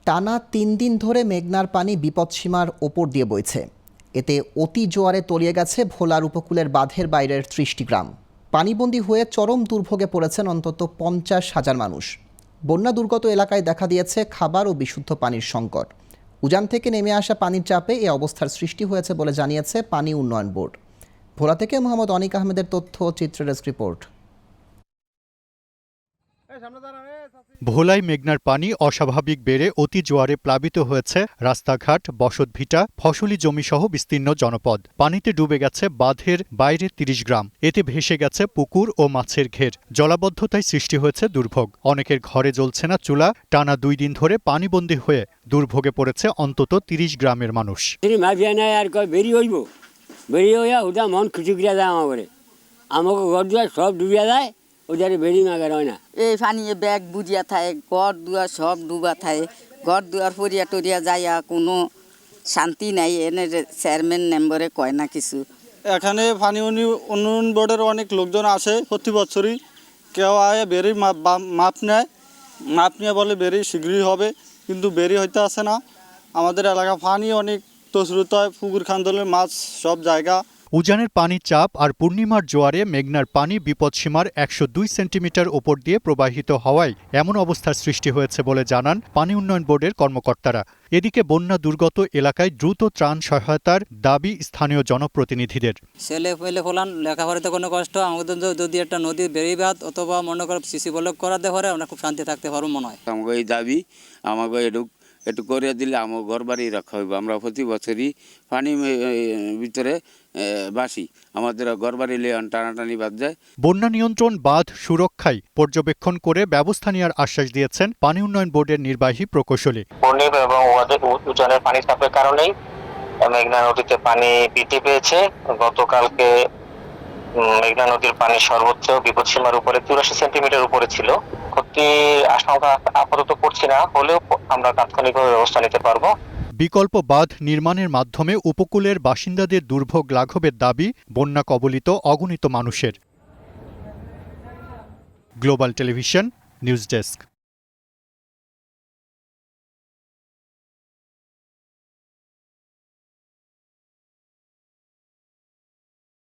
টানা ৩ দিন ধরে মেঘনার পানি বিপদসীমার ওপর দিয়ে বইছে। এতে অতি জোয়ারে তলিয়ে গেছে ভোলার উপকূলের বাঁধের বাইরের ৩০টি গ্রাম। পানিবন্দী হয়ে চরম দুর্ভোগে পড়েছেন অন্তত ৫০,০০০ মানুষ। বন্যা দুর্গত এলাকায় দেখা দিয়েছে খাবার ও বিশুদ্ধ পানির সংকট। উজান থেকে নেমে আসা পানির চাপে এ অবস্থার সৃষ্টি হয়েছে বলে জানিয়েছে পানি উন্নয়ন বোর্ড। ভোলা থেকে মোহাম্মদ অনিক আহমেদের তথ্য, চিত্রের রিপোর্ট। ভোলায় মেঘনার পানি অস্বাভাবিক বেড়ে অতি জোয়ারে প্লাবিত হয়েছে রাস্তাঘাট, বসতভিটা, ফসলি জমিসহ বিস্তীর্ণ জনপদ। পানিতে ডুবে গেছে বাঁধের বাইরে ৩০ গ্রাম। এতে ভেসে গেছে পুকুর ও মাছের ঘের। জলাবদ্ধতায় সৃষ্টি হয়েছে দুর্ভোগ। অনেকের ঘরে জ্বলছে না চুলা। টানা ২ দিন ধরে পানিবন্দী হয়ে দুর্ভোগে পড়েছে অন্তত ৩০ গ্রামের মানুষ। আমাকে ঘর দুয়ার সব ডুবিয়া যায়, ওদের বেড়ি মাগার হয় না। এই পানি ব্যাগ বুঝিয়া থাকে, ঘর দুয়ার সব ডুবা থাকে, ঘর দুয়ার ফরিয়া টরিয়া যাইয়া কোনো শান্তি নাই। এনে চেয়ারম্যান মেম্বারে কয় না কিছু। এখানে পানি উন্নয়ন বোর্ডের অনেক লোকজন আসে প্রতি বছরই। কেউ আয় বেরি মাপ নেয়, মাপ নিয়ে বলে বেরি শীঘ্রই হবে, কিন্তু বেরি হইতে আসে না। আমাদের এলাকা পানি অনেক তছরুত হয়, পুকুর খান্দলের মাছ সব জায়গা। উজানের পানির চাপ আর পূর্ণিমার জোয়ারে মেঘনার পানি বিপদসীমার ১০২ সেন্টিমিটার ওপর দিয়ে প্রবাহিত হওয়ায় এমন অবস্থার সৃষ্টি হয়েছে বলে জানান পানি উন্নয়ন বোর্ডের কর্মকর্তারা। এদিকে বন্যা দুর্গত এলাকায় দ্রুত ত্রাণ সহায়তার দাবি স্থানীয় জনপ্রতিনিধিদের। ছেলে পেলে ফলান লেখাপড়াতে কোনো কষ্ট, আমাদের যদি একটা নদীর বেড়িবাঁধ অথবা মনে করো সিসি ব্লক করাতে পারে, আমরা খুব শান্তি থাকতে পারবো মনে হয়। আমাকে এই দাবি আমাকে একটু করে দিলে আমার ঘর বাড়ি রক্ষা হইব। আমরা প্রতি বছরই পানি ভিতরে বাসি, আমাদের ঘর বাড়ি টানাটানি বাদ যায়। বন্যা নিয়ন্ত্রণ, বাঁধ সুরক্ষায় পর্যবেক্ষণ করে ব্যবস্থা নেওয়ার আশ্বাস দিয়েছেন পানি উন্নয়ন বোর্ডের নির্বাহী প্রকৌশলী। পূর্ণিমা এবং উজানের পানি চাপের কারণেই মেঘনা নদীতে পানি বৃদ্ধি পেয়েছে। গতকালকে মেঘনা নদীর পানি সর্বোচ্চ বিপদসীমার উপরে ৮৪ সেন্টিমিটার উপরে ছিল। ক্ষতির আশঙ্কা আপাতত করছি না, হলেও আমরা তাৎক্ষণিকভাবে ব্যবস্থা নিতে পারবো। বিকল্প বাঁধ নির্মাণের মাধ্যমে উপকূলের বাসিন্দাদের দুর্ভোগ লাঘবের দাবি বন্যা কবলিত অগণিত মানুষের। Global television, news desk.